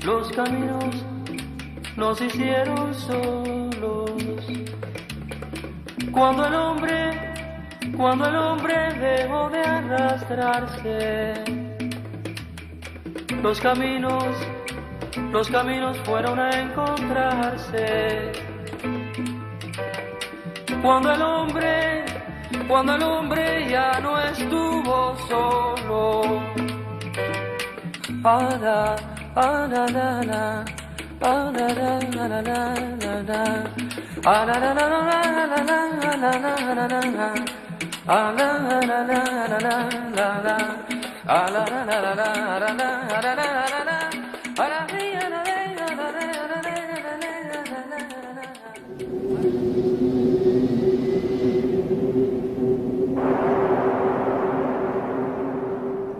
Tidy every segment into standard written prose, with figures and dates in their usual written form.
Los caminos nos hicieron solos. Cuando el hombre dejó de arrastrarse, los caminos fueron a encontrarse. Cuando el hombre ya no estuvo solo.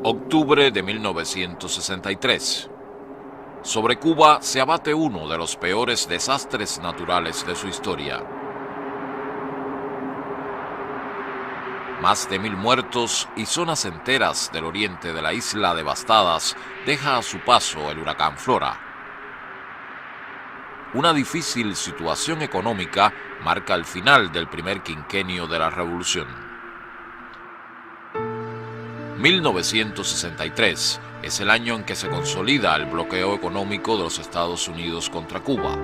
Octubre de 1963. Sobre Cuba se abate uno de los peores desastres naturales de su historia. Más de 1000 muertos y zonas enteras del oriente de la isla devastadas deja a su paso el huracán Flora. Una difícil situación económica marca el final del primer quinquenio de la revolución. 1963 es el año en que se consolida el bloqueo económico de los Estados Unidos contra Cuba.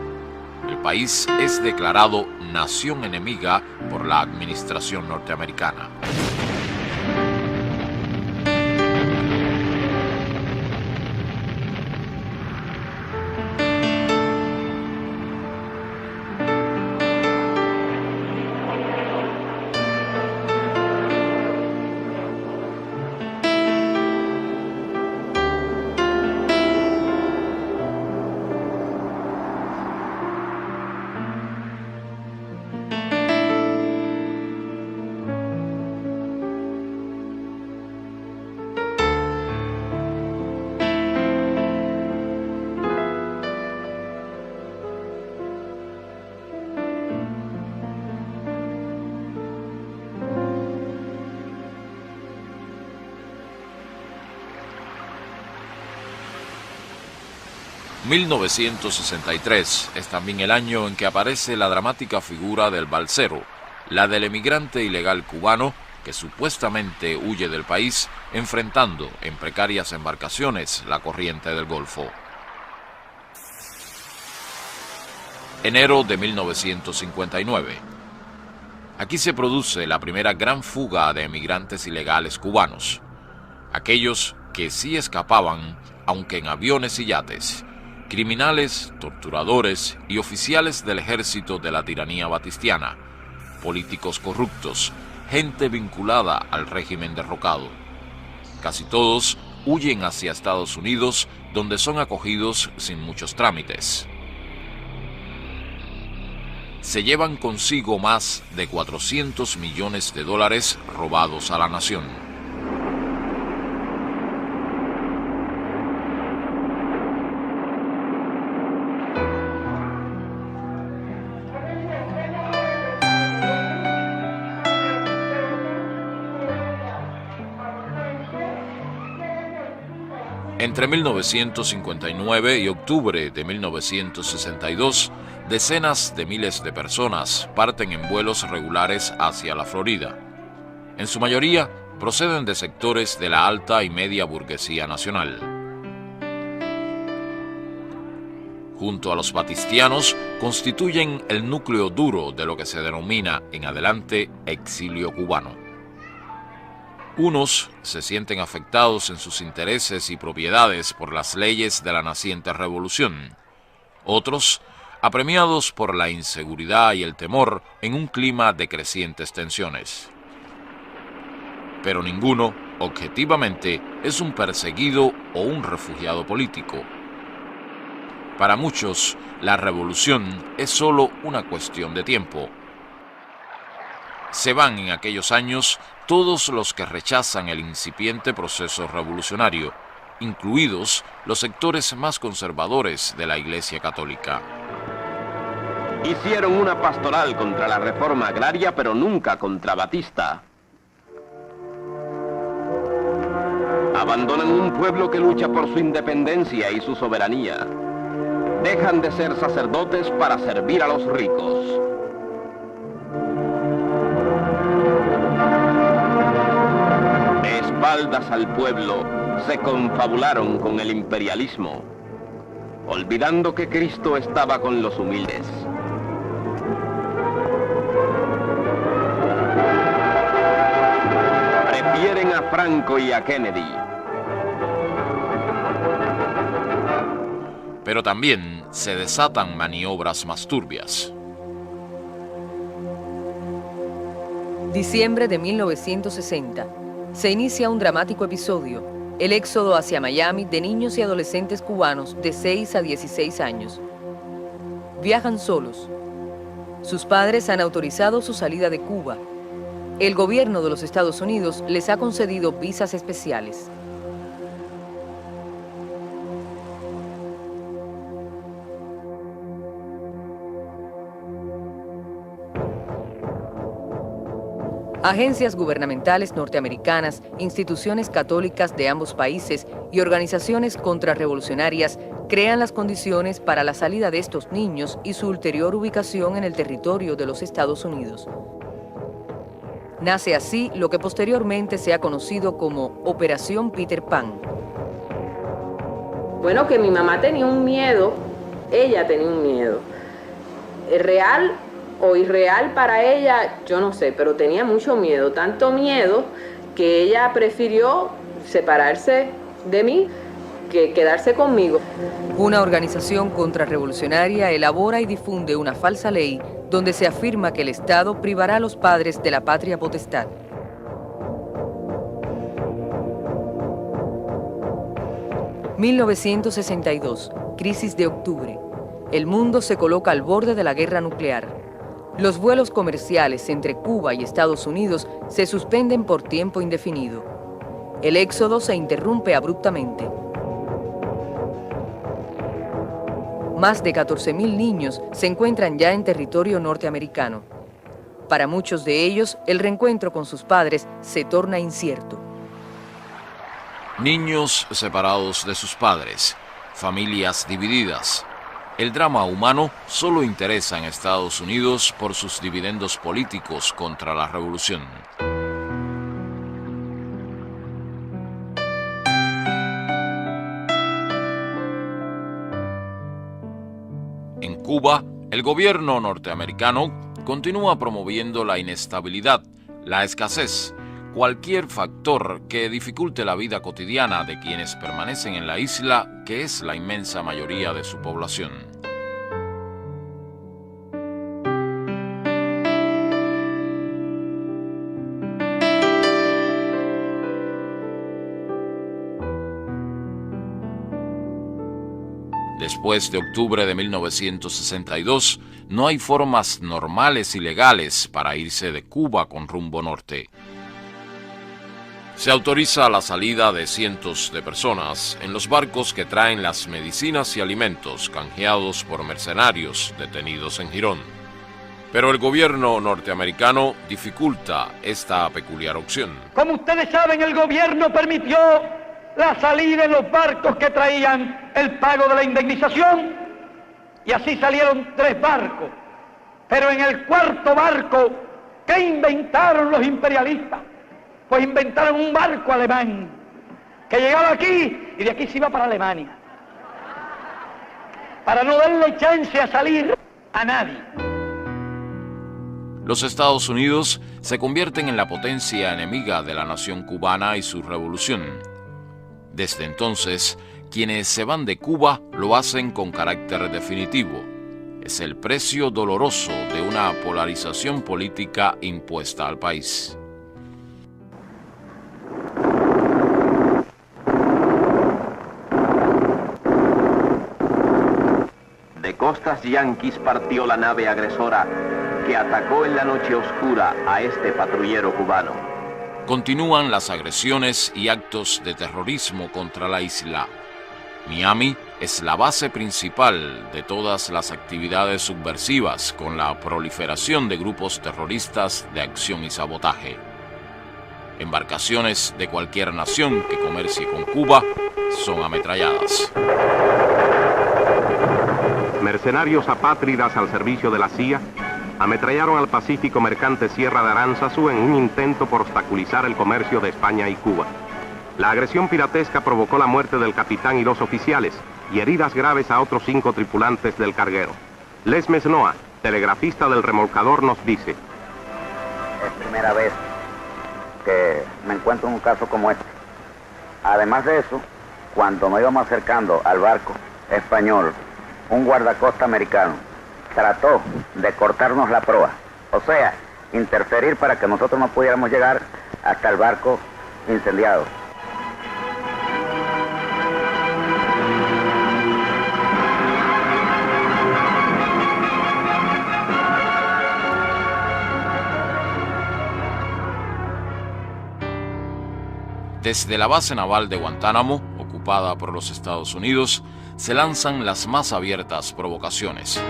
El país es declarado nación enemiga por la administración norteamericana. ...1963 es también el año en que aparece la dramática figura del balsero, la del emigrante ilegal cubano que supuestamente huye del país enfrentando en precarias embarcaciones la corriente del Golfo. Enero de 1959. Aquí se produce la primera gran fuga de emigrantes ilegales cubanos. Aquellos que sí escapaban, aunque en aviones y yates. Criminales, torturadores y oficiales del ejército de la tiranía batistiana, políticos corruptos, gente vinculada al régimen derrocado. Casi todos huyen hacia Estados Unidos, donde son acogidos sin muchos trámites. Se llevan consigo más de $400 millones robados a la nación. Entre 1959 y octubre de 1962, decenas de miles de personas parten en vuelos regulares hacia la Florida. En su mayoría, proceden de sectores de la alta y media burguesía nacional. Junto a los batistianos, constituyen el núcleo duro de lo que se denomina en adelante exilio cubano. Unos se sienten afectados en sus intereses y propiedades por las leyes de la naciente revolución. Otros, apremiados por la inseguridad y el temor en un clima de crecientes tensiones. Pero ninguno, objetivamente, es un perseguido o un refugiado político. Para muchos, la revolución es solo una cuestión de tiempo. Se van en aquellos años todos los que rechazan el incipiente proceso revolucionario, incluidos los sectores más conservadores de la Iglesia Católica. Hicieron una pastoral contra la reforma agraria, pero nunca contra Batista. Abandonan un pueblo que lucha por su independencia y su soberanía. Dejan de ser sacerdotes para servir a los ricos. De espaldas al pueblo, se confabularon con el imperialismo, olvidando que Cristo estaba con los humildes. Prefieren a Franco y a Kennedy. Pero también se desatan maniobras más turbias. Diciembre de 1960. Se inicia un dramático episodio, el éxodo hacia Miami de niños y adolescentes cubanos de 6 a 16 años. Viajan solos. Sus padres han autorizado su salida de Cuba. El gobierno de los Estados Unidos les ha concedido visas especiales. Agencias gubernamentales norteamericanas, instituciones católicas de ambos países y organizaciones contrarrevolucionarias crean las condiciones para la salida de estos niños y su ulterior ubicación en el territorio de los Estados Unidos. Nace así lo que posteriormente se ha conocido como Operación Peter Pan. Bueno, que mi mamá tenía un miedo, ella tenía un miedo. Real o irreal para ella, yo no sé, pero tenía mucho miedo, tanto miedo que ella prefirió separarse de mí que quedarse conmigo. Una organización contrarrevolucionaria elabora y difunde una falsa ley donde se afirma que el Estado privará a los padres de la patria potestad. ...1962, crisis de octubre. El mundo se coloca al borde de la guerra nuclear. Los vuelos comerciales entre Cuba y Estados Unidos se suspenden por tiempo indefinido. El éxodo se interrumpe abruptamente. Más de 14.000 niños se encuentran ya en territorio norteamericano. Para muchos de ellos, el reencuentro con sus padres se torna incierto. Niños separados de sus padres, familias divididas. El drama humano solo interesa en Estados Unidos por sus dividendos políticos contra la revolución. En Cuba, el gobierno norteamericano continúa promoviendo la inestabilidad, la escasez, cualquier factor que dificulte la vida cotidiana de quienes permanecen en la isla, que es la inmensa mayoría de su población. Después de octubre de 1962, no hay formas normales y legales para irse de Cuba con rumbo norte. Se autoriza la salida de cientos de personas en los barcos que traen las medicinas y alimentos canjeados por mercenarios detenidos en Girón. Pero el gobierno norteamericano dificulta esta peculiar opción. Como ustedes saben, el gobierno permitió la salida en los barcos que traían el pago de la indemnización, y así salieron 3 barcos. Pero en el 4.º barco, ¿qué inventaron los imperialistas? Pues inventaron un barco alemán que llegaba aquí y de aquí se iba para Alemania, para no darle chance a salir a nadie. Los Estados Unidos se convierten en la potencia enemiga de la nación cubana y su revolución. Desde entonces, quienes se van de Cuba lo hacen con carácter definitivo. Es el precio doloroso de una polarización política impuesta al país. De costas yanquis partió la nave agresora que atacó en la noche oscura a este patrullero cubano. Continúan las agresiones y actos de terrorismo contra la isla. Miami es la base principal de todas las actividades subversivas, con la proliferación de grupos terroristas de acción y sabotaje. Embarcaciones de cualquier nación que comercie con Cuba son ametralladas. Mercenarios apátridas al servicio de la CIA ametrallaron al pacífico mercante Sierra de Aránzazu en un intento por obstaculizar el comercio de España y Cuba. La agresión piratesca provocó la muerte del capitán y los oficiales y heridas graves a otros 5 tripulantes del carguero. Les Mesnoa, telegrafista del remolcador, nos dice: es primera vez que me encuentro en un caso como este. Además de eso, cuando nos íbamos acercando al barco español, un guardacosta americano trató de cortarnos la proa, o sea, interferir para que nosotros no pudiéramos llegar hasta el barco incendiado. Desde la base naval de Guantánamo, ocupada por los Estados Unidos, se lanzan las más abiertas provocaciones.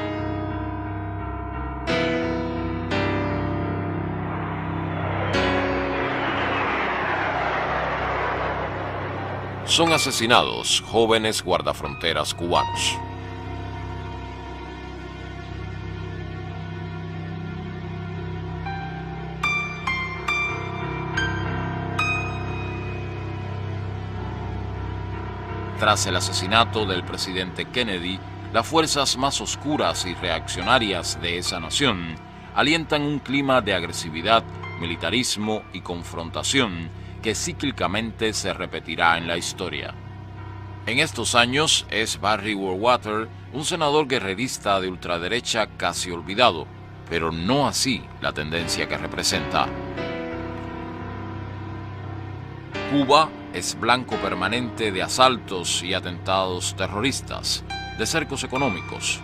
Son asesinados jóvenes guardafronteras cubanos. Tras el asesinato del presidente Kennedy, las fuerzas más oscuras y reaccionarias de esa nación alientan un clima de agresividad, militarismo y confrontación que cíclicamente se repetirá en la historia. En estos años es Barry Goldwater un senador guerrerista de ultraderecha casi olvidado, pero no así la tendencia que representa. Cuba es blanco permanente de asaltos y atentados terroristas, de cercos económicos.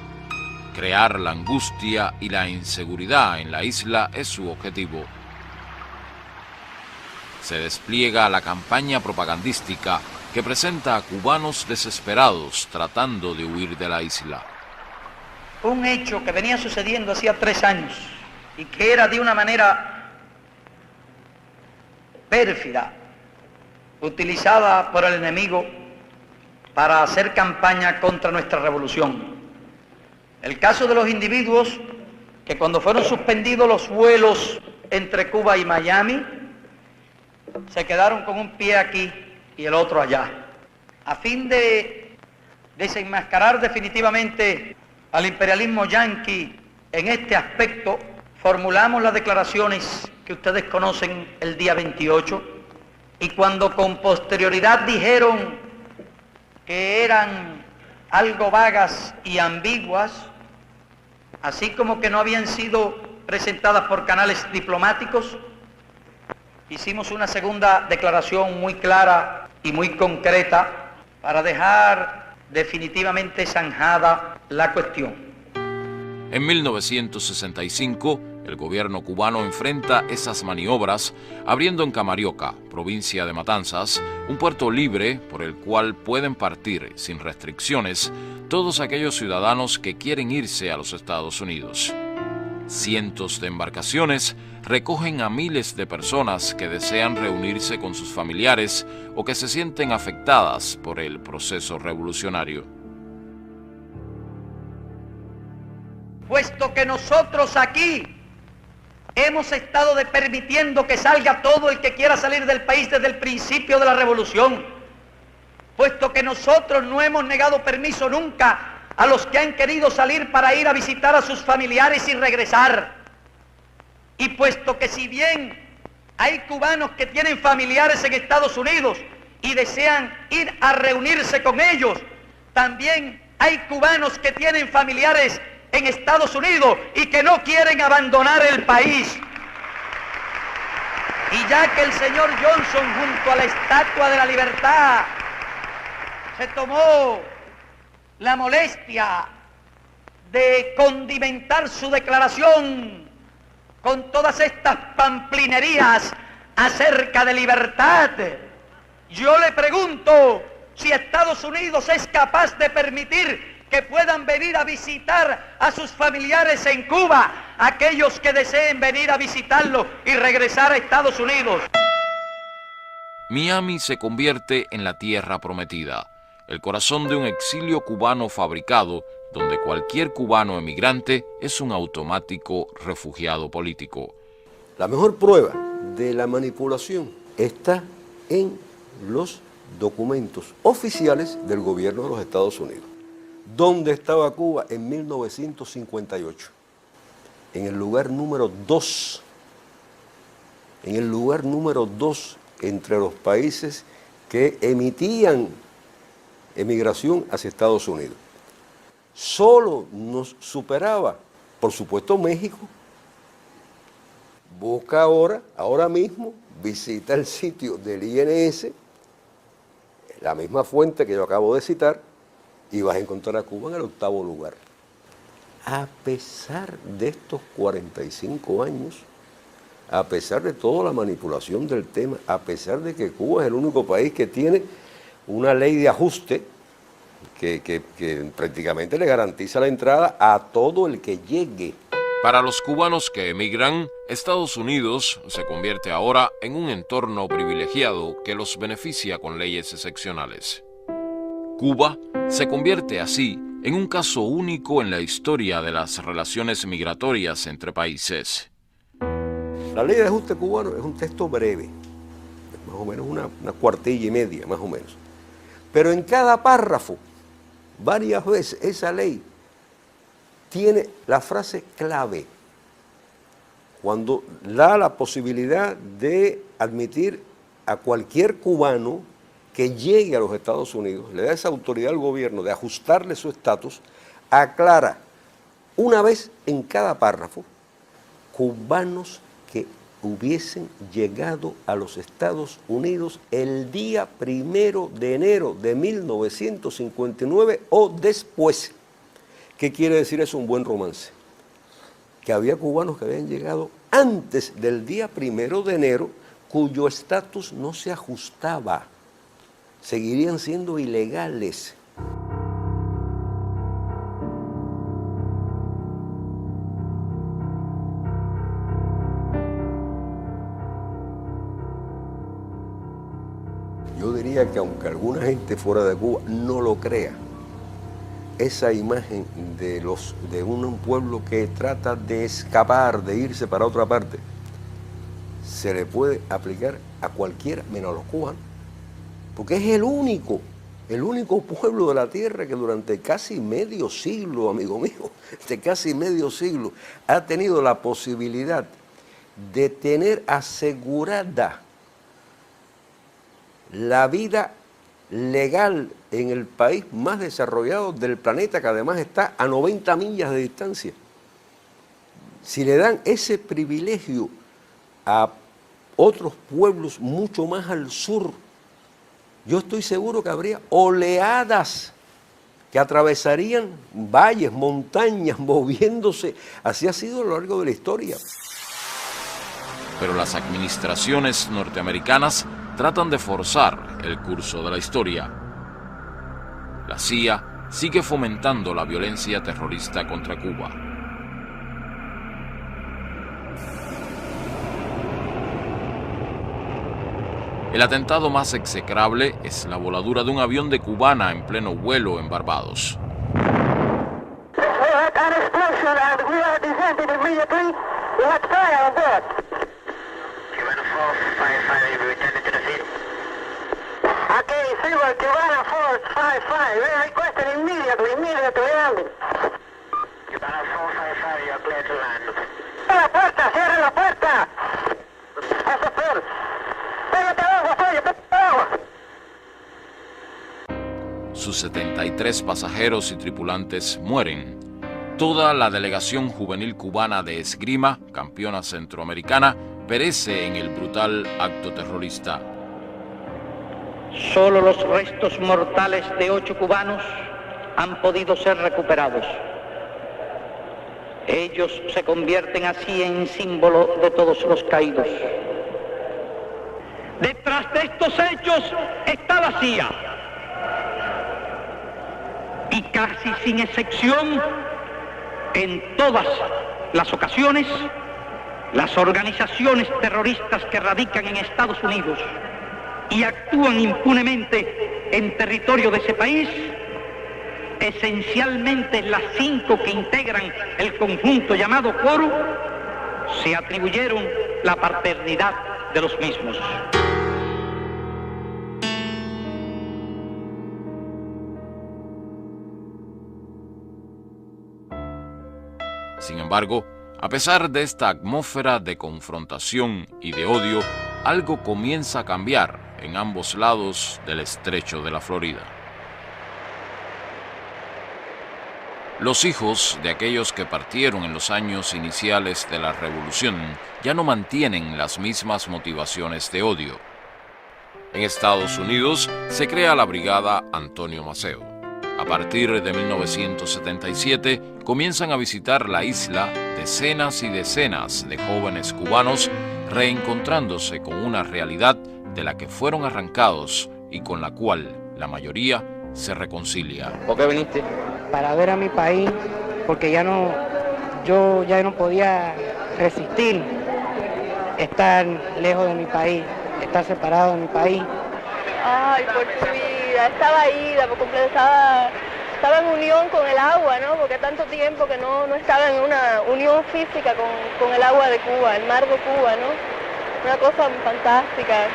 Crear la angustia y la inseguridad en la isla es su objetivo. Se despliega la campaña propagandística que presenta a cubanos desesperados tratando de huir de la isla. Un hecho que venía sucediendo hacía 3 años y que era de una manera pérfida, utilizada por el enemigo para hacer campaña contra nuestra revolución. El caso de los individuos que cuando fueron suspendidos los vuelos entre Cuba y Miami, se quedaron con un pie aquí y el otro allá. A fin de desenmascarar definitivamente al imperialismo yanqui en este aspecto, formulamos las declaraciones que ustedes conocen el día 28, y cuando con posterioridad dijeron que eran algo vagas y ambiguas, así como que no habían sido presentadas por canales diplomáticos, hicimos una segunda declaración muy clara y muy concreta para dejar definitivamente zanjada la cuestión. En 1965, el gobierno cubano enfrenta esas maniobras abriendo en Camarioca, provincia de Matanzas, un puerto libre por el cual pueden partir sin restricciones todos aquellos ciudadanos que quieren irse a los Estados Unidos. Cientos de embarcaciones recogen a miles de personas que desean reunirse con sus familiares o que se sienten afectadas por el proceso revolucionario. Puesto que nosotros aquí hemos estado permitiendo que salga todo el que quiera salir del país desde el principio de la revolución, puesto que nosotros no hemos negado permiso nunca a los que han querido salir para ir a visitar a sus familiares y regresar, y puesto que si bien hay cubanos que tienen familiares en Estados Unidos y desean ir a reunirse con ellos, también hay cubanos que tienen familiares en Estados Unidos y que no quieren abandonar el país. Y ya que el señor Johnson junto a la Estatua de la Libertad se tomó la molestia de condimentar su declaración con todas estas pamplinerías acerca de libertad. Yo le pregunto si Estados Unidos es capaz de permitir que puedan venir a visitar a sus familiares en Cuba, aquellos que deseen venir a visitarlo y regresar a Estados Unidos. Miami se convierte en la tierra prometida, el corazón de un exilio cubano fabricado, donde cualquier cubano emigrante es un automático refugiado político. La mejor prueba de la manipulación está en los documentos oficiales del gobierno de los Estados Unidos. ¿Dónde estaba Cuba en 1958? En el lugar número 2. En el lugar número 2 entre los países que emitían emigración hacia Estados Unidos. Solo nos superaba, por supuesto, México. Busca ahora mismo, visita el sitio del INS, la misma fuente que yo acabo de citar, y vas a encontrar a Cuba en el 8º lugar. A pesar de estos 45 años, a pesar de toda la manipulación del tema, a pesar de que Cuba es el único país que tiene una ley de ajuste que prácticamente le garantiza la entrada a todo el que llegue. Para los cubanos que emigran, Estados Unidos se convierte ahora en un entorno privilegiado que los beneficia con leyes excepcionales. Cuba se convierte así en un caso único en la historia de las relaciones migratorias entre países. La ley de ajuste cubano es un texto breve, más o menos una cuartilla y media, más o menos. Pero en cada párrafo, varias veces, esa ley tiene la frase clave, cuando da la posibilidad de admitir a cualquier cubano que llegue a los Estados Unidos, le da esa autoridad al gobierno de ajustarle su estatus, aclara una vez en cada párrafo, cubanos que hubiesen llegado a los Estados Unidos el día 1 de enero de 1959 o después. ¿Qué quiere decir eso? Un buen romance. Que había cubanos que habían llegado antes del día 1 de enero cuyo estatus no se ajustaba. Seguirían siendo ilegales. Yo diría que aunque alguna gente fuera de Cuba no lo crea, esa imagen de un pueblo que trata de escapar, de irse para otra parte, se le puede aplicar a cualquiera menos a los cubanos, porque es el único pueblo de la tierra que durante casi medio siglo, amigo mío, de casi medio siglo, ha tenido la posibilidad de tener asegurada la vida legal en el país más desarrollado del planeta, que además está a 90 millas de distancia. Si le dan ese privilegio a otros pueblos mucho más al sur, yo estoy seguro que habría oleadas que atravesarían valles, montañas, moviéndose. Así ha sido a lo largo de la historia. Pero las administraciones norteamericanas tratan de forzar el curso de la historia. La CIA sigue fomentando la violencia terrorista contra Cuba. El atentado más execrable es la voladura de un avión de Cubana en pleno vuelo en Barbados. ¡Cierra la puerta! ¡Cierra la puerta! Sus 73 pasajeros y tripulantes mueren. Toda la delegación juvenil cubana de esgrima, campeona centroamericana, perece en el brutal acto terrorista. Solo los restos mortales de 8 cubanos han podido ser recuperados. Ellos se convierten así en símbolo de todos los caídos. Detrás de estos hechos está la CIA. Y casi sin excepción, en todas las ocasiones, las organizaciones terroristas que radican en Estados Unidos y actúan impunemente en territorio de ese país, esencialmente las 5 que integran el conjunto llamado Coro, se atribuyeron la paternidad de los mismos. Sin embargo, a pesar de esta atmósfera de confrontación y de odio, algo comienza a cambiar en ambos lados del estrecho de la Florida. Los hijos de aquellos que partieron en los años iniciales de la revolución ya no mantienen las mismas motivaciones de odio. En Estados Unidos se crea la Brigada Antonio Maceo. A partir de 1977 comienzan a visitar la isla decenas y decenas de jóvenes cubanos reencontrándose con una realidad de la que fueron arrancados y con la cual la mayoría se reconcilia. ¿Por qué viniste? Para ver a mi país, porque yo ya no podía resistir estar lejos de mi país, estar separado de mi país. Ay, por tu vida, estaba ida por completo, estaba en unión con el agua, ¿no? Porque tanto tiempo que no estaba en una unión física con el agua de Cuba, el mar de Cuba, ¿no? Una cosa fantástica.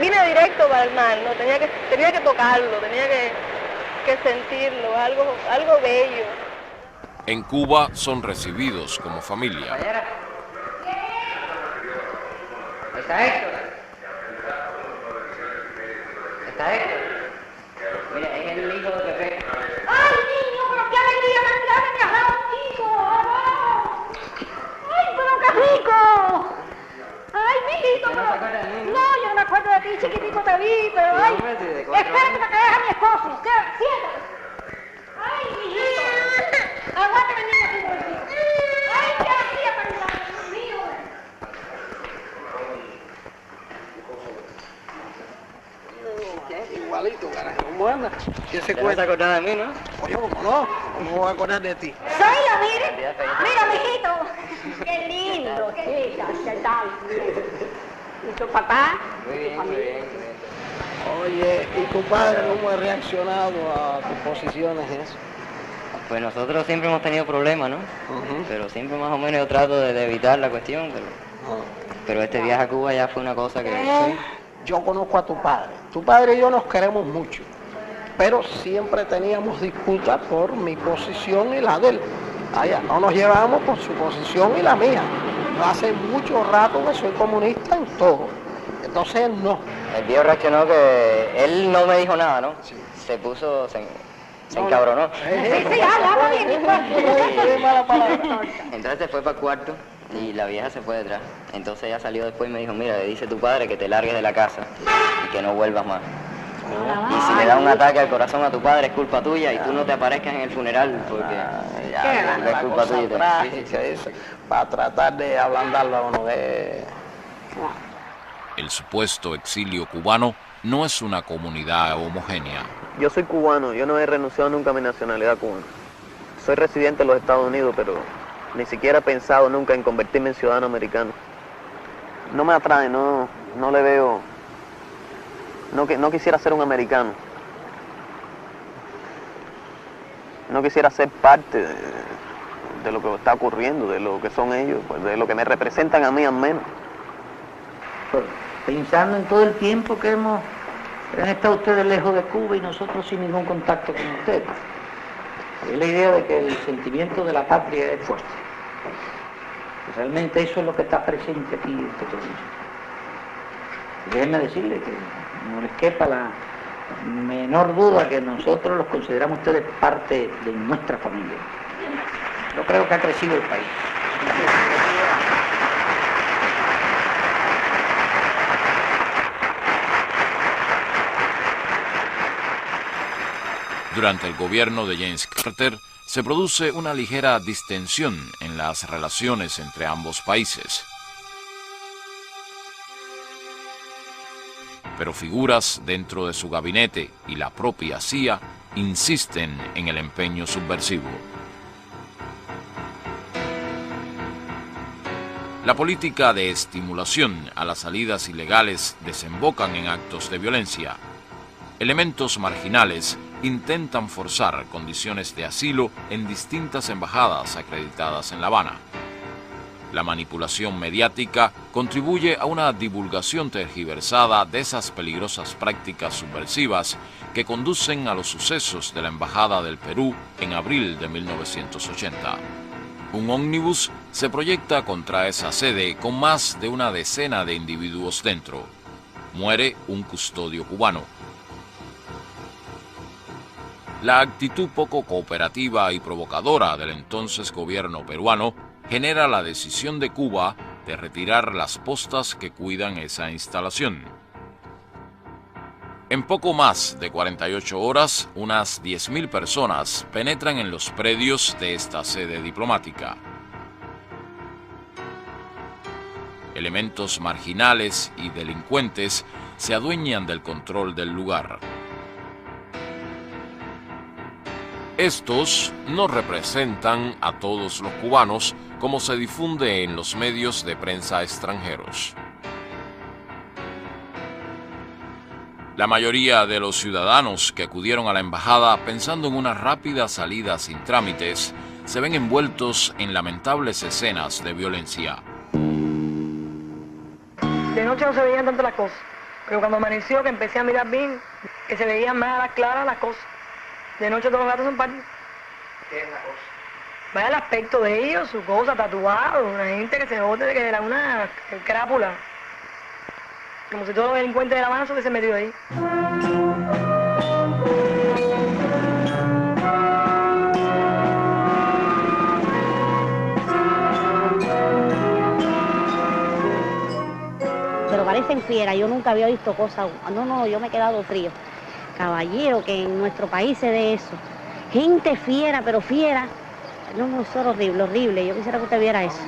Vine directo para el mar, ¿no? Tenía que tocarlo, tenía que sentirlo, algo bello. En Cuba son recibidos como familia. ¿Está Héctor? ¿Está Héctor? Mira, es el hijo de Pepe. ¡Ay, niño, pero qué alegría me has dado, hijo! ¡Ay, pero qué rico! ¡Ay, mijito! No, yo no me acuerdo de ti, chiquitico te vi, pero ay, espérate que te deje a mi esposo. Siéntate. ¡Ay, mijito! Aguántame, niño, aquí por aquí. ¡Ay, qué alegría para mi mío! Igualito, carajo. ¿Cómo anda? ¿Quién se ¿Te acordás de mí, no? Oye, ¿cómo no? ¿Cómo voy a acordar de ti? Soy yo, mire. Mira, mijito. Qué lindo. ¿Qué tal? ¿Y tu papá? Muy bien, muy bien. Oye, ¿y tu padre cómo ha reaccionado a tus posiciones y eso? Pues nosotros siempre hemos tenido problemas, ¿no? Pero siempre más o menos yo trato de evitar la cuestión, pero este viaje a Cuba ya fue una cosa que... Sí. Yo conozco a tu padre. Tu padre y yo nos queremos mucho, pero siempre teníamos disputas por mi posición y la de él. Allá no nos llevamos por su posición y la mía. Yo hace mucho rato que soy comunista en todo. Entonces no. El viejo reaccionó que él no me dijo nada, ¿no? Sí. Se encabronó. Sí, habla bien. Entonces se fue para el cuarto y la vieja se fue detrás. Entonces ella salió después y me dijo, mira, le dice tu padre que te largues de la casa y que no vuelvas más. Y si le da un ataque al corazón a tu padre es culpa tuya y tú no te aparezcas en el funeral porque es culpa tuya. Para tratar de ablandarlo a uno. El supuesto exilio cubano no es una comunidad homogénea. Yo soy cubano, yo no he renunciado nunca a mi nacionalidad cubana. Soy residente de los Estados Unidos, pero ni siquiera he pensado nunca en convertirme en ciudadano americano. No me atrae, no le veo... No quisiera ser un americano. No quisiera ser parte de lo que está ocurriendo, de lo que son ellos, pues de lo que me representan a mí al menos. Pensando en todo el tiempo que han estado ustedes lejos de Cuba y nosotros sin ningún contacto con ustedes. Es la idea de que el sentimiento de la patria es fuerte. Realmente eso es lo que está presente aquí en este provincia. Déjenme decirle que no les quepa la menor duda que nosotros los consideramos ustedes parte de nuestra familia. Yo creo que ha crecido el país. Durante el gobierno de James Carter se produce una ligera distensión en las relaciones entre ambos países. Pero figuras dentro de su gabinete y la propia CIA insisten en el empeño subversivo. La política de estimulación a las salidas ilegales desembocan en actos de violencia. Elementos marginales intentan forzar condiciones de asilo en distintas embajadas acreditadas en La Habana. La manipulación mediática contribuye a una divulgación tergiversada de esas peligrosas prácticas subversivas que conducen a los sucesos de la Embajada del Perú en abril de 1980. Un ómnibus se proyecta contra esa sede con más de una decena de individuos dentro. Muere un custodio cubano. La actitud poco cooperativa y provocadora del entonces gobierno peruano genera la decisión de Cuba de retirar las postas que cuidan esa instalación. En poco más de 48 horas, unas 10.000 personas penetran en los predios de esta sede diplomática. Elementos marginales y delincuentes se adueñan del control del lugar. Estos no representan a todos los cubanos como se difunde en los medios de prensa extranjeros. La mayoría de los ciudadanos que acudieron a la embajada pensando en una rápida salida sin trámites se ven envueltos en lamentables escenas de violencia. De noche no se veían tanto las cosas, pero cuando amaneció que empecé a mirar bien, que se veían más a las claras las cosas. De noche todos los gatos son partidos. ¿Qué es la cosa? Vaya el aspecto de ellos, su cosa, tatuado, una gente que se bote de que era una crápula. Como si todos los delincuentes de la mano se metió ahí. Pero parecen fieras, yo nunca había visto cosas. No, yo me he quedado frío. Caballero, que en nuestro país se dé eso. Gente fiera, pero fiera. No, eso es horrible, horrible. Yo quisiera que usted viera eso.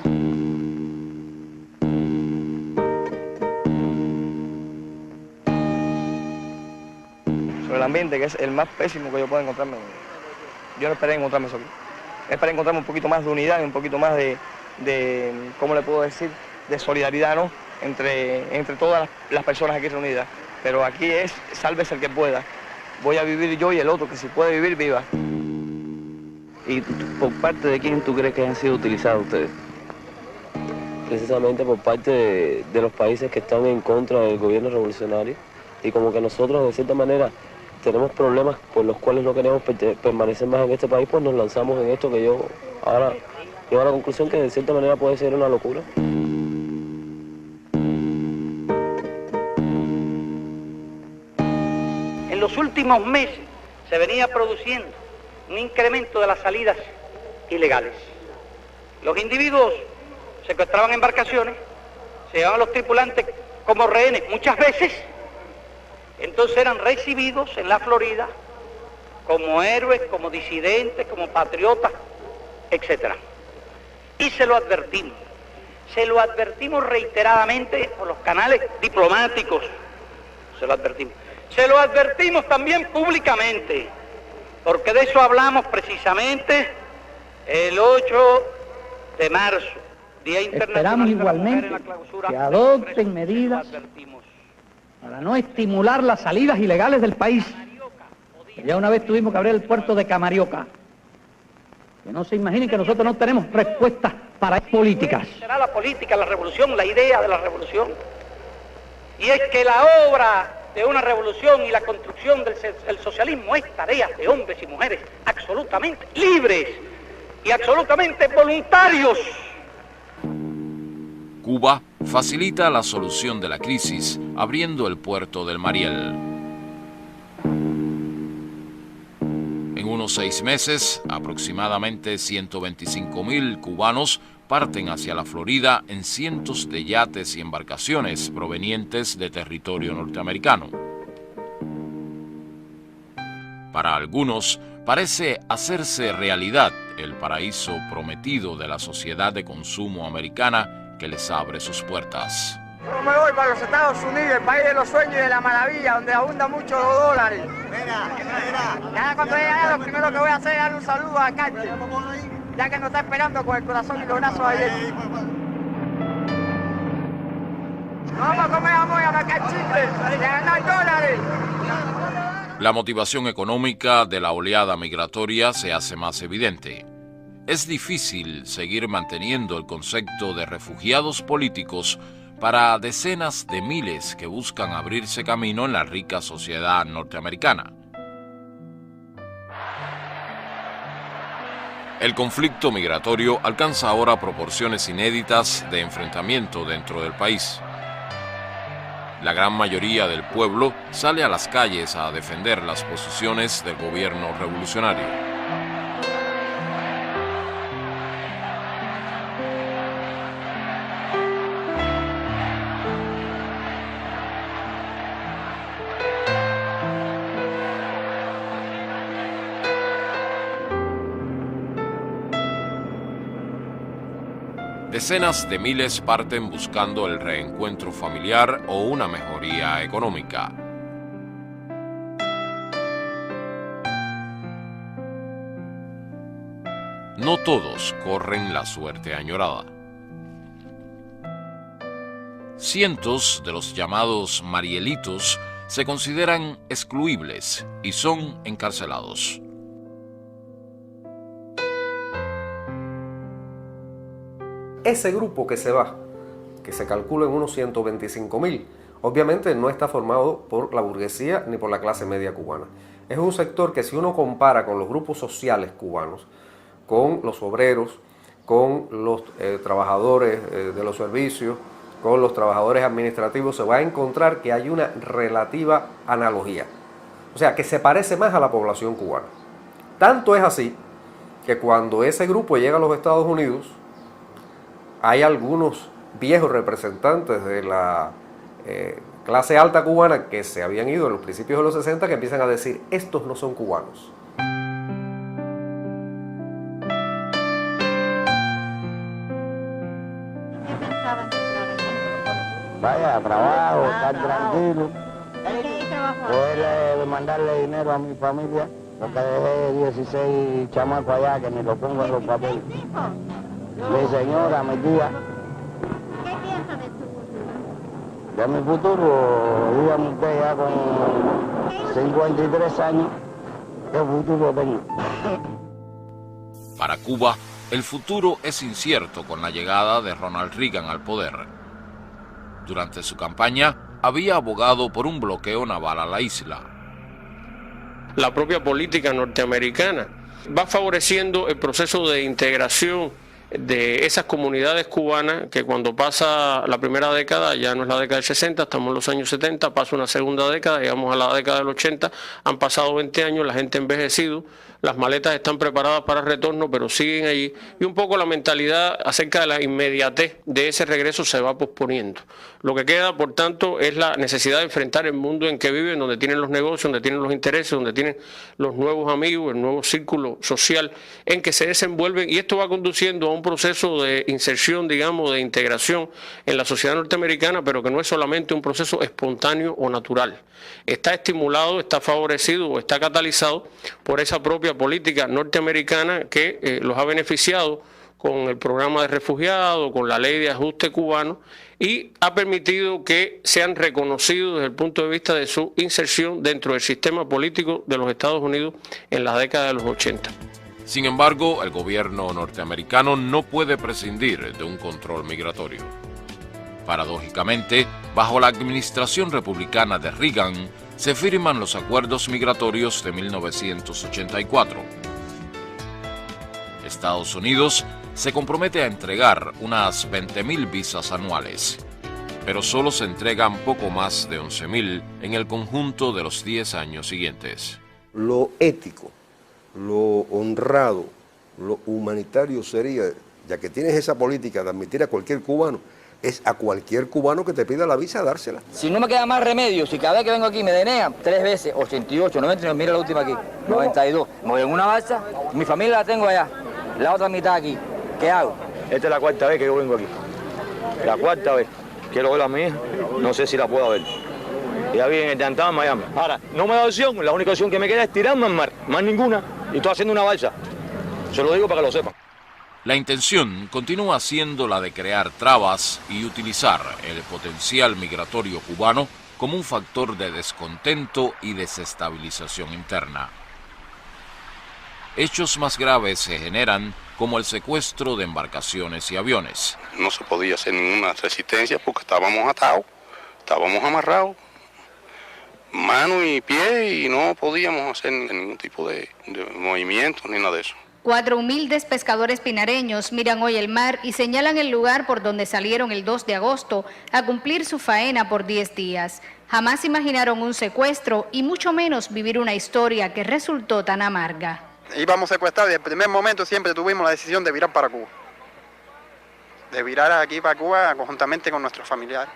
Sobre el ambiente, que es el más pésimo que yo puedo encontrarme. Yo no esperé encontrarme eso aquí. Esperé encontrarme un poquito más de unidad, un poquito más de ¿cómo le puedo decir? De solidaridad, ¿no? Entre todas las personas aquí reunidas. Pero aquí es, sálvese el que pueda. Voy a vivir yo y el otro, que si puede vivir, viva. ¿Y por parte de quién tú crees que han sido utilizados ustedes? Precisamente por parte de los países que están en contra del gobierno revolucionario. Y como que nosotros, de cierta manera, tenemos problemas por los cuales no queremos permanecer más en este país, pues nos lanzamos en esto que yo ahora llego a la conclusión que de cierta manera puede ser una locura. En los últimos meses se venía produciendo un incremento de las salidas ilegales. Los individuos secuestraban embarcaciones, se llevaban a los tripulantes como rehenes muchas veces, entonces eran recibidos en la Florida como héroes, como disidentes, como patriotas, etc. Y se lo advertimos reiteradamente por los canales diplomáticos, se lo advertimos también públicamente, porque de eso hablamos precisamente el 8 de marzo, Día Internacional de la Mujer, en la clausura. Que adopten medidas para no estimular las salidas ilegales del país. Ya una vez tuvimos que abrir el puerto de Camarioca. Que no se imaginen que nosotros no tenemos respuestas para políticas. Será la política, la revolución, la idea de la revolución. Y es que la obra de una revolución y la construcción del socialismo es tarea de hombres y mujeres absolutamente libres y absolutamente voluntarios. Cuba facilita la solución de la crisis abriendo el puerto del Mariel. En unos 6 meses, aproximadamente 125.000 cubanos parten hacia la Florida en cientos de yates y embarcaciones provenientes de territorio norteamericano. Para algunos, parece hacerse realidad el paraíso prometido de la sociedad de consumo americana que les abre sus puertas. Yo me voy para los Estados Unidos, el país de los sueños y de la maravilla, donde abundan mucho los dólares. Ya cuando llegue allá, lo primero que voy a hacer es dar un saludo a Carter, ya que nos está esperando con el corazón y los brazos abiertos. Vamos a comer jamón y a marcar chicles, y a ganar dólares. La motivación económica de la oleada migratoria se hace más evidente. Es difícil seguir manteniendo el concepto de refugiados políticos para decenas de miles que buscan abrirse camino en la rica sociedad norteamericana. El conflicto migratorio alcanza ahora proporciones inéditas de enfrentamiento dentro del país. La gran mayoría del pueblo sale a las calles a defender las posiciones del gobierno revolucionario. Decenas de miles parten buscando el reencuentro familiar o una mejoría económica. No todos corren la suerte añorada. Cientos de los llamados Marielitos se consideran excluibles y son encarcelados. Ese grupo que se va, que se calcula en unos 125.000, obviamente no está formado por la burguesía ni por la clase media cubana. Es un sector que, si uno compara con los grupos sociales cubanos, con los obreros, con los trabajadores de los servicios, con los trabajadores administrativos, se va a encontrar que hay una relativa analogía. O sea, que se parece más a la población cubana. Tanto es así que cuando ese grupo llega a los Estados Unidos, hay algunos viejos representantes de la clase alta cubana que se habían ido en los principios de los 60 que empiezan a decir: estos no son cubanos. Vaya, trabajo, estar tranquilo, poder mandarle dinero a mi familia, porque dejé 16 chamacos allá que me lo pongo en los papeles. Mi señora, mi tía. ¿Qué piensa de tu futuro? De mi futuro, dígame usted, ya con 53 años, ¿qué futuro tengo? Para Cuba, el futuro es incierto con la llegada de Ronald Reagan al poder. Durante su campaña, había abogado por un bloqueo naval a la isla. La propia política norteamericana va favoreciendo el proceso de integración de esas comunidades cubanas que cuando pasa la primera década, ya no es la década del 60, estamos en los años 70, pasa una segunda década, llegamos a la década del 80, han pasado 20 años, la gente ha envejecido, las maletas están preparadas para el retorno, pero siguen allí, y un poco la mentalidad acerca de la inmediatez de ese regreso se va posponiendo. Lo que queda, por tanto, es la necesidad de enfrentar el mundo en que viven, donde tienen los negocios, donde tienen los intereses, donde tienen los nuevos amigos, el nuevo círculo social en que se desenvuelven, y esto va conduciendo a un proceso de inserción, digamos, de integración en la sociedad norteamericana, pero que no es solamente un proceso espontáneo o natural. Está estimulado, está favorecido o está catalizado por esa propia política norteamericana que los ha beneficiado con el programa de refugiados, con la ley de ajuste cubano, y ha permitido que sean reconocidos desde el punto de vista de su inserción dentro del sistema político de los Estados Unidos en la década de los 80. Sin embargo, el gobierno norteamericano no puede prescindir de un control migratorio. Paradójicamente, bajo la administración republicana de Reagan, se firman los acuerdos migratorios de 1984. Estados Unidos se compromete a entregar unas 20.000 visas anuales, pero solo se entregan poco más de 11.000 en el conjunto de los 10 años siguientes. Lo ético, lo honrado, lo humanitario sería, ya que tienes esa política de admitir a cualquier cubano, es a cualquier cubano que te pida la visa dársela. Si no me queda más remedio, si cada vez que vengo aquí me denean 3 veces, 88, 99, mira la última aquí, 92. Me voy en una balsa, mi familia la tengo allá, la otra mitad aquí. ¿Qué hago? Esta es la 4ª vez que yo vengo aquí. La 4ª vez. Quiero ver a mi hija, no sé si la puedo ver. Ya vi en el downtown Miami. Ahora, no me da opción, la única opción que me queda es tirarme al mar, más ninguna, y estoy haciendo una balsa. Se lo digo para que lo sepan. La intención continúa siendo la de crear trabas y utilizar el potencial migratorio cubano como un factor de descontento y desestabilización interna. Hechos más graves se generan como el secuestro de embarcaciones y aviones. No se podía hacer ninguna resistencia porque estábamos atados, estábamos amarrados, mano y pie, y no podíamos hacer ningún tipo de movimiento ni nada de eso. 4 humildes pescadores pinareños miran hoy el mar y señalan el lugar por donde salieron el 2 de agosto a cumplir su faena por 10 días. Jamás imaginaron un secuestro y mucho menos vivir una historia que resultó tan amarga. Íbamos secuestrados y desde el primer momento siempre tuvimos la decisión de virar para Cuba. De virar aquí para Cuba conjuntamente con nuestros familiares.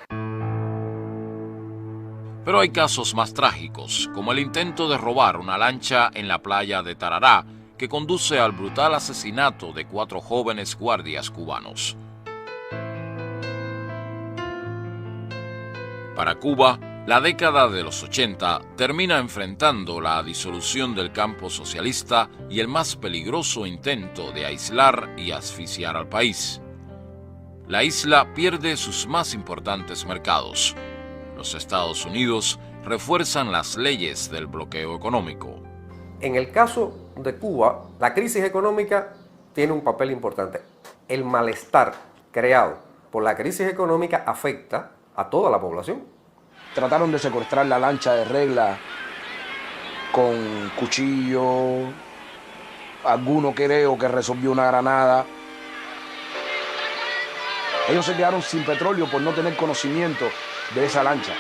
Pero hay casos más trágicos, como el intento de robar una lancha en la playa de Tarará, que conduce al brutal asesinato de 4 jóvenes guardias cubanos. Para Cuba, la década de los 80 termina enfrentando la disolución del campo socialista y el más peligroso intento de aislar y asfixiar al país. La isla pierde sus más importantes mercados. Los Estados Unidos refuerzan las leyes del bloqueo económico. En el caso de Cuba, la crisis económica tiene un papel importante. El malestar creado por la crisis económica afecta a toda la población. Trataron de secuestrar la lancha de regla con cuchillo, alguno creo que resolvió una granada. Ellos se quedaron sin petróleo por no tener conocimiento de esa lancha.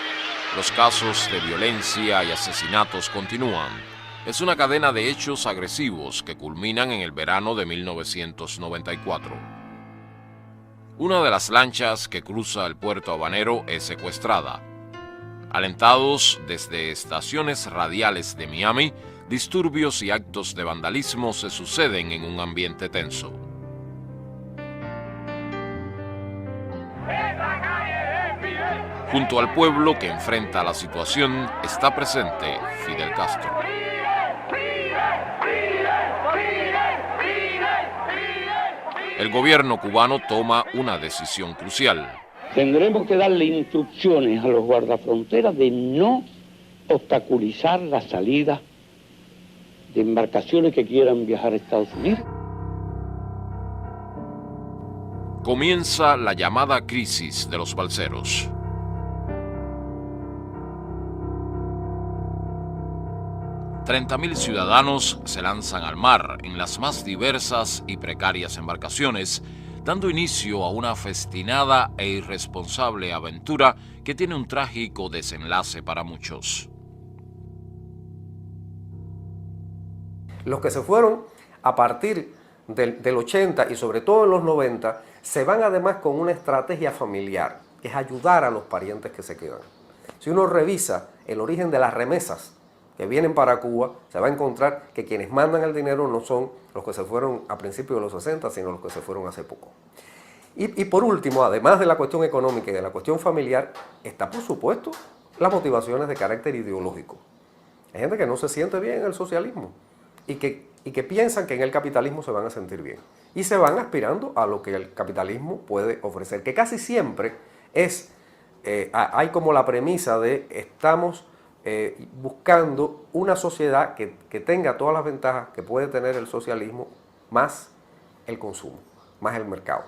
Los casos de violencia y asesinatos continúan. Es una cadena de hechos agresivos que culminan en el verano de 1994. Una de las lanchas que cruza el puerto habanero es secuestrada. Alentados desde estaciones radiales de Miami, disturbios y actos de vandalismo se suceden en un ambiente tenso. Junto al pueblo que enfrenta la situación está presente Fidel Castro. El gobierno cubano toma una decisión crucial. Tendremos que darle instrucciones a los guardafronteras de no obstaculizar la salida de embarcaciones que quieran viajar a Estados Unidos. Comienza la llamada crisis de los balseros. $30,000 ciudadanos se lanzan al mar en las más diversas y precarias embarcaciones, dando inicio a una festinada e irresponsable aventura que tiene un trágico desenlace para muchos. Los que se fueron a partir del 80 y sobre todo en los 90, se van además con una estrategia familiar, que es ayudar a los parientes que se quedan. Si uno revisa el origen de las remesas que vienen para Cuba, se va a encontrar que quienes mandan el dinero no son los que se fueron a principios de los 60, sino los que se fueron hace poco. Y por último, además de la cuestión económica y de la cuestión familiar, está por supuesto las motivaciones de carácter ideológico. Hay gente que no se siente bien en el socialismo y que piensan que en el capitalismo se van a sentir bien. Y se van aspirando a lo que el capitalismo puede ofrecer, que casi siempre es, hay como la premisa de estamos buscando una sociedad que tenga todas las ventajas que puede tener el socialismo, más el consumo, más el mercado.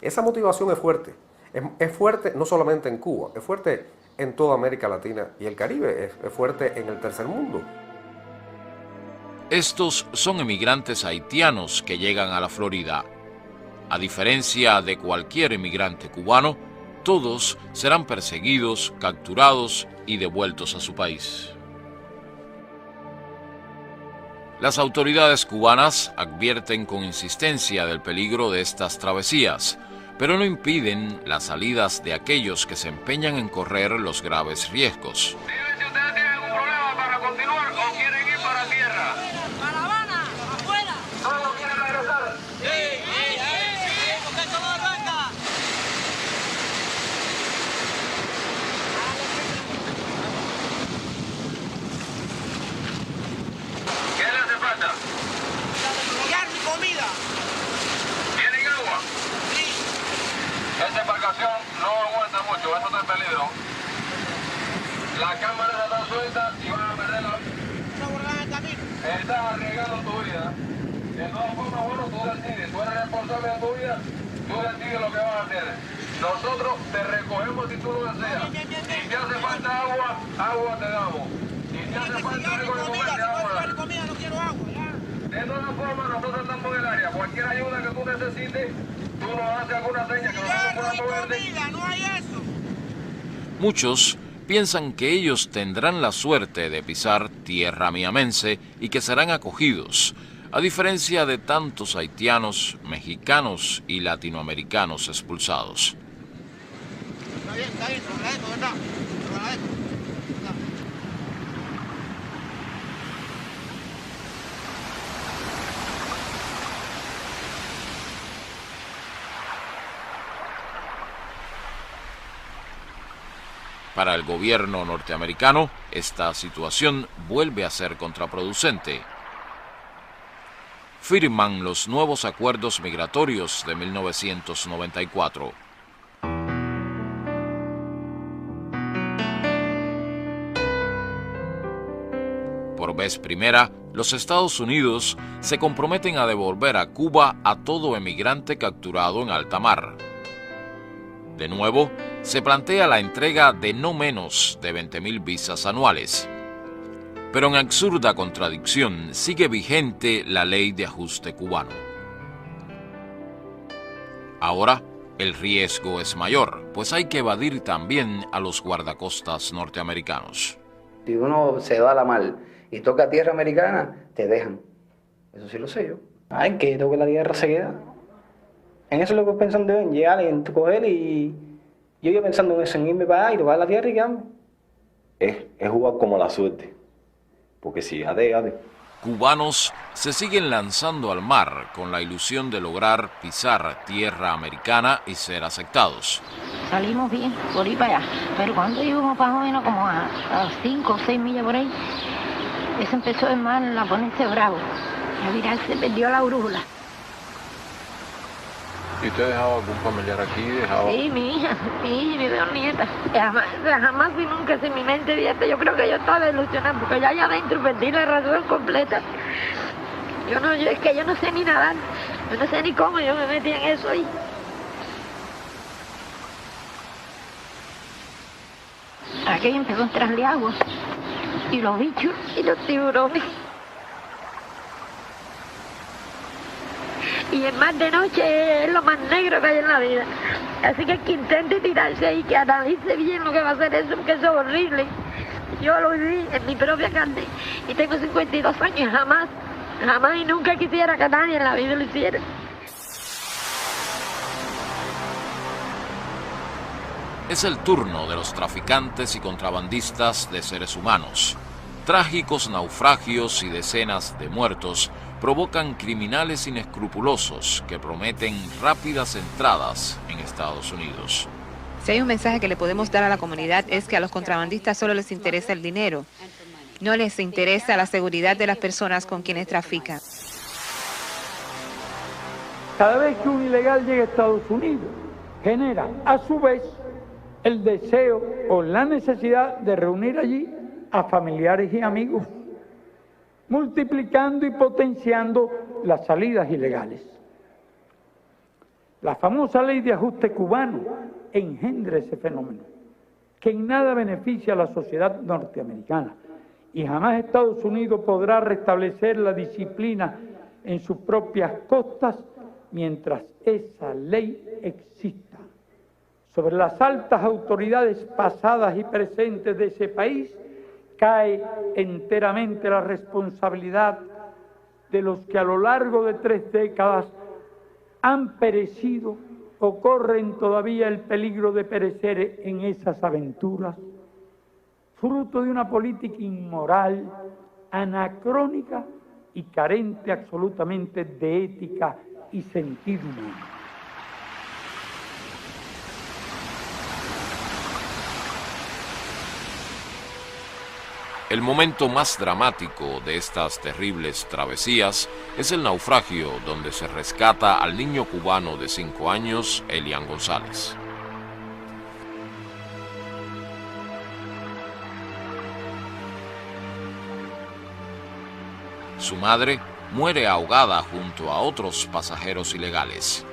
Esa motivación es fuerte. Es fuerte no solamente en Cuba, es fuerte en toda América Latina y el Caribe, es fuerte en el tercer mundo. Estos son emigrantes haitianos que llegan a la Florida. A diferencia de cualquier emigrante cubano, todos serán perseguidos, capturados y devueltos a su país. Las autoridades cubanas advierten con insistencia del peligro de estas travesías, pero no impiden las salidas de aquellos que se empeñan en correr los graves riesgos. Esta embarcación no aguanta mucho, eso está en peligro. Las cámaras están sueltas y van a perderla. Estás arriesgando tu vida. De todas formas, bueno, tú decides, tú eres responsable de tu vida, tú decides lo que vas a hacer. Nosotros te recogemos si tú lo deseas. Si te hace falta agua, agua te damos. Si te hace falta algo de comer, te damos. De todas formas, nosotros estamos en el área. Cualquier ayuda que tú necesites, tú nos haces alguna seña que nosotros podamos verte. No hay eso. Muchos piensan que ellos tendrán la suerte de pisar tierra miamense y que serán acogidos, a diferencia de tantos haitianos, mexicanos y latinoamericanos expulsados. Está bien, te lo agradezco, ¿verdad? Te lo agradezco. Para el gobierno norteamericano, esta situación vuelve a ser contraproducente. Firman los nuevos acuerdos migratorios de 1994. Por vez primera, los Estados Unidos se comprometen a devolver a Cuba a todo emigrante capturado en alta mar. De nuevo, se plantea la entrega de no menos de 20.000 visas anuales. Pero en absurda contradicción sigue vigente la ley de ajuste cubano. Ahora, el riesgo es mayor, pues hay que evadir también a los guardacostas norteamericanos. Si uno se va a la mar y toca tierra americana, te dejan. Eso sí lo sé yo. Ay, que toque la tierra se queda. En eso es lo que pensando en llegar y en coger y yo pensando en eso, en irme para allá y tocar la tierra y quedarme. Es jugar como la suerte, porque si ade. Cubanos se siguen lanzando al mar con la ilusión de lograr pisar tierra americana y ser aceptados. Salimos bien, por ir para allá, pero cuando íbamos más o menos como a 5 o 6 millas por ahí, eso empezó el mar a ponerse bravo, a virarse, perdió la brújula. ¿Y usted dejaba algún familiar aquí? Sí, mi hija y mi dos nietas. Jamás y nunca sin mi mente abierta. Yo creo que yo estaba ilusionada porque ya allá adentro perdí la razón completa. Es que yo no sé ni nadar. Yo no sé ni cómo yo me metí en eso ahí. Aquello empezó a entrarle agua. Y los bichos y los tiburones. Y el mar de noche es lo más negro que hay en la vida. Así que el que intente tirarse ahí, que analice bien lo que va a hacer eso, porque eso es horrible. Yo lo viví en mi propia carne y tengo 52 años y jamás y nunca quisiera que nadie en la vida lo hiciera. Es el turno de los traficantes y contrabandistas de seres humanos. Trágicos naufragios y decenas de muertos provocan criminales inescrupulosos que prometen rápidas entradas en Estados Unidos. Si hay un mensaje que le podemos dar a la comunidad es que a los contrabandistas solo les interesa el dinero. No les interesa la seguridad de las personas con quienes trafican. Cada vez que un ilegal llega a Estados Unidos, genera a su vez el deseo o la necesidad de reunir allí a familiares y amigos, multiplicando y potenciando las salidas ilegales. La famosa ley de ajuste cubano engendra ese fenómeno, que en nada beneficia a la sociedad norteamericana, y jamás Estados Unidos podrá restablecer la disciplina en sus propias costas mientras esa ley exista. Sobre las altas autoridades pasadas y presentes de ese país cae enteramente la responsabilidad de los que a lo largo de 3 décadas han perecido o corren todavía el peligro de perecer en esas aventuras, fruto de una política inmoral, anacrónica y carente absolutamente de ética y sentido humano. El momento más dramático de estas terribles travesías es el naufragio donde se rescata al niño cubano de 5 años, Elian González. Su madre muere ahogada junto a otros pasajeros ilegales.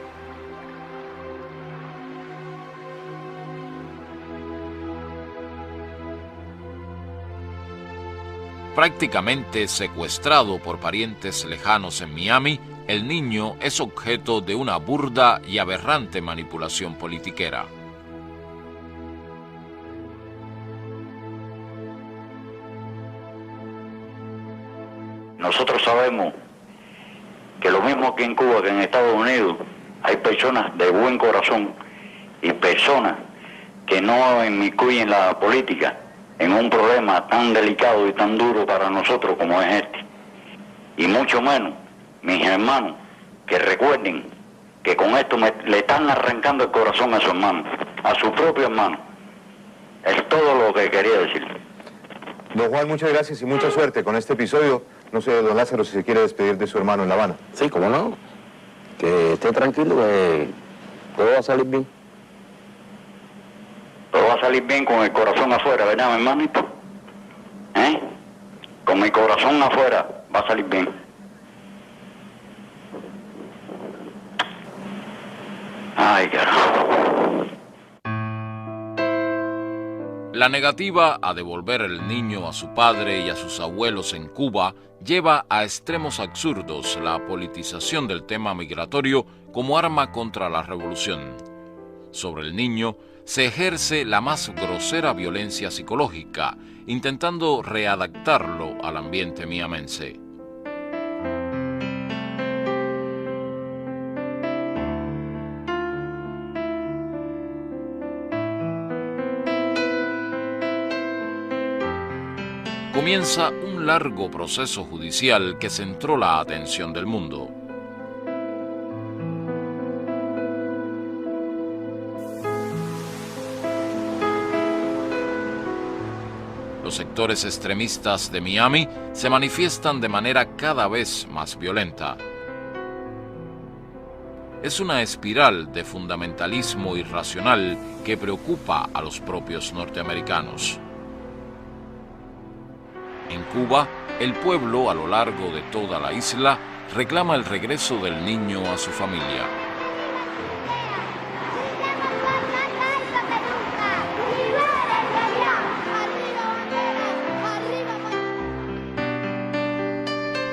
Prácticamente secuestrado por parientes lejanos en Miami, el niño es objeto de una burda y aberrante manipulación politiquera. Nosotros sabemos que lo mismo que en Cuba, que en Estados Unidos, hay personas de buen corazón y personas que no inmiscuyen la política en un problema tan delicado y tan duro para nosotros como es este. Y mucho menos, mis hermanos, que recuerden que con esto le están arrancando el corazón a su hermano, a su propio hermano. Es todo lo que quería decir. Don Juan, muchas gracias y mucha suerte con este episodio. No sé, don Lázaro, si se quiere despedir de su hermano en La Habana. Sí, cómo no. Que esté tranquilo, que todo va a salir bien. Todo va a salir bien con el corazón afuera, ¿verdad, mi hermanito? Con mi corazón afuera va a salir bien. Ay, carajo. La negativa a devolver el niño a su padre y a sus abuelos en Cuba lleva a extremos absurdos la politización del tema migratorio como arma contra la revolución. Sobre el niño se ejerce la más grosera violencia psicológica, intentando readaptarlo al ambiente miamense. Comienza un largo proceso judicial que centró la atención del mundo. Los sectores extremistas de Miami se manifiestan de manera cada vez más violenta. Es una espiral de fundamentalismo irracional que preocupa a los propios norteamericanos. En Cuba, el pueblo a lo largo de toda la isla reclama el regreso del niño a su familia.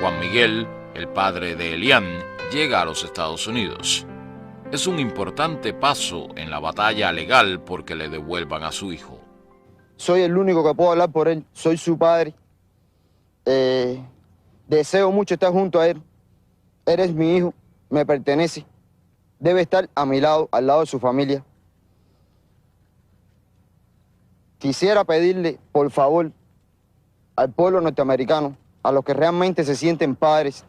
Juan Miguel, el padre de Elian, llega a los Estados Unidos. Es un importante paso en la batalla legal porque le devuelvan a su hijo. Soy el único que puedo hablar por él, soy su padre. Deseo mucho estar junto a él. Eres mi hijo, me pertenece. Debe estar a mi lado, al lado de su familia. Quisiera pedirle, por favor, al pueblo norteamericano, a los que realmente se sienten padres,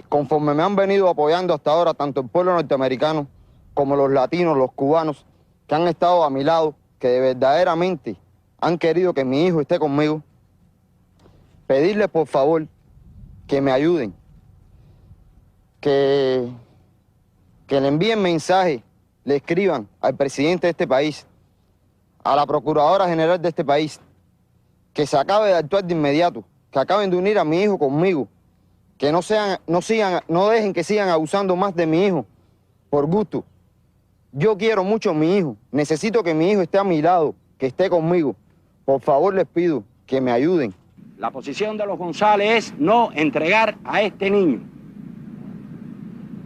conforme me han venido apoyando hasta ahora, tanto el pueblo norteamericano como los latinos, los cubanos, que han estado a mi lado, que verdaderamente han querido que mi hijo esté conmigo, pedirles por favor que me ayuden, que le envíen mensajes, le escriban al presidente de este país, a la procuradora general de este país, que se acabe de actuar de inmediato, que acaben de unir a mi hijo conmigo, que no dejen que sigan abusando más de mi hijo por gusto. Yo quiero mucho a mi hijo, necesito que mi hijo esté a mi lado, que esté conmigo. Por favor les pido que me ayuden. La posición de los González es no entregar a este niño,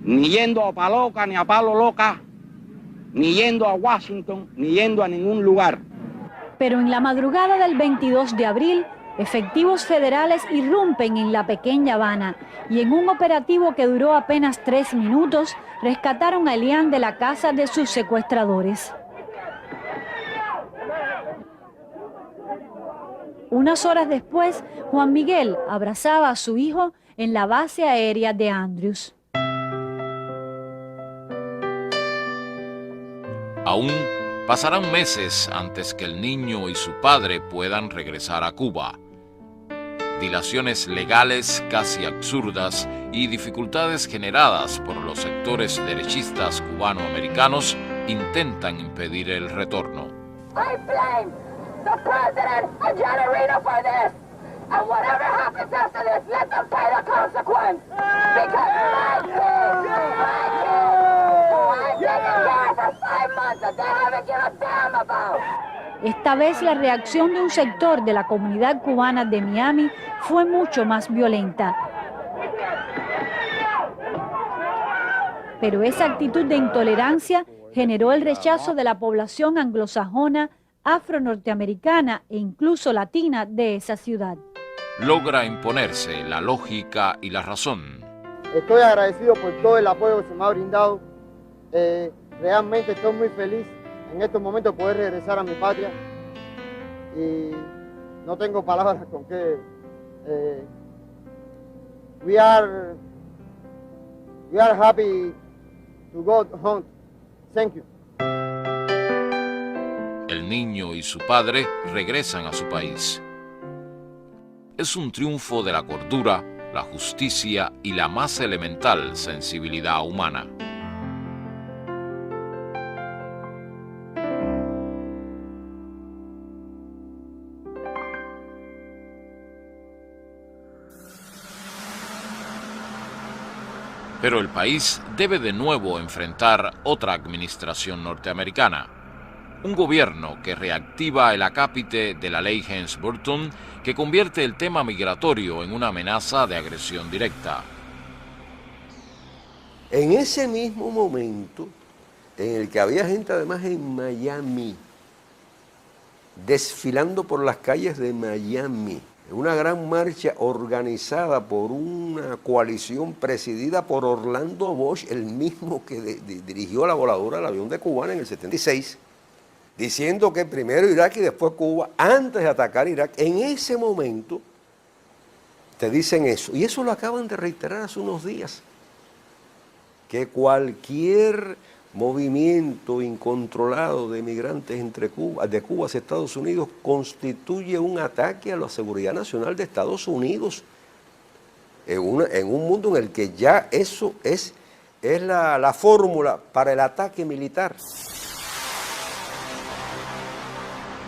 ni yendo a Paloca, ni a Palo Loca, ni yendo a Washington, ni yendo a ningún lugar. Pero en la madrugada del 22 de abril, efectivos federales irrumpen en la pequeña Habana y en un operativo que duró apenas 3 minutos, rescataron a Elian de la casa de sus secuestradores. Unas horas después, Juan Miguel abrazaba a su hijo en la base aérea de Andrews. Aún pasarán meses antes que el niño y su padre puedan regresar a Cuba. Dilaciones legales casi absurdas y dificultades generadas por los sectores derechistas cubanoamericanos intentan impedir el retorno. I blame the president and Generino for this. And whatever happens after this, let them pay the consequence. Because my kids, who I've taken care for 5 months that they haven't given a damn about. Esta vez la reacción de un sector de la comunidad cubana de Miami fue mucho más violenta. Pero esa actitud de intolerancia generó el rechazo de la población anglosajona, afro-norteamericana e incluso latina de esa ciudad. Logra imponerse la lógica y la razón. Estoy agradecido por todo el apoyo que se me ha brindado. Realmente estoy muy feliz en estos momentos de poder regresar a mi patria y no tengo palabras con qué. We are happy to go home. Thank you. El niño y su padre regresan a su país. Es un triunfo de la cordura, la justicia y la más elemental sensibilidad humana. Pero el país debe de nuevo enfrentar otra administración norteamericana. Un gobierno que reactiva el acápite de la ley Helms-Burton, que convierte el tema migratorio en una amenaza de agresión directa. En ese mismo momento, en el que había gente además en Miami, desfilando por las calles de Miami, una gran marcha organizada por una coalición presidida por Orlando Bosch, el mismo que dirigió la voladura del avión de Cubana en el 76, diciendo que primero Irak y después Cuba, antes de atacar Irak. En ese momento te dicen eso, y eso lo acaban de reiterar hace unos días, que cualquier movimiento incontrolado de migrantes de Cuba hacia Estados Unidos constituye un ataque a la seguridad nacional de Estados Unidos, en un mundo en el que ya eso es la fórmula para el ataque militar.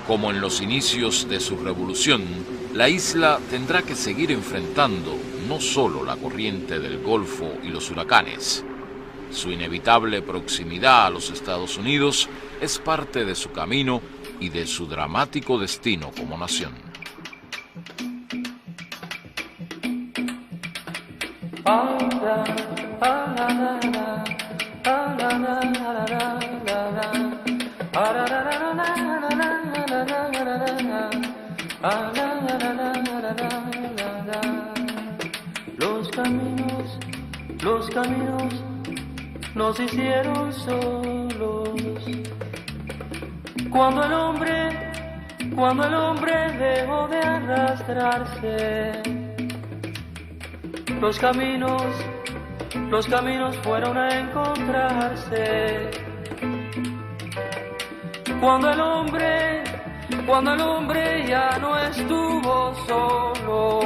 Como en los inicios de su revolución, la isla tendrá que seguir enfrentando no solo la corriente del Golfo y los huracanes. Su inevitable proximidad a los Estados Unidos es parte de su camino y de su dramático destino como nación. Los caminos nos hicieron solos. Cuando el hombre dejó de arrastrarse, los caminos fueron a encontrarse. Cuando el hombre ya no estuvo solo.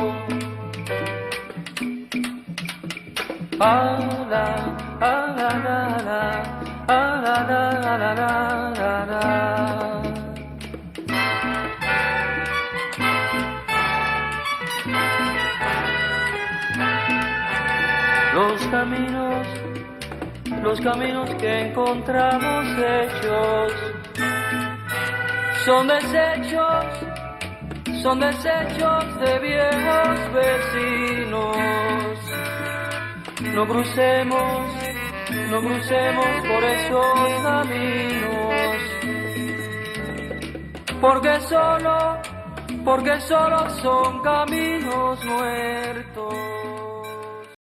Los caminos que encontramos hechos son desechos de viejos vecinos. No crucemos por esos caminos, porque porque solo son caminos muertos.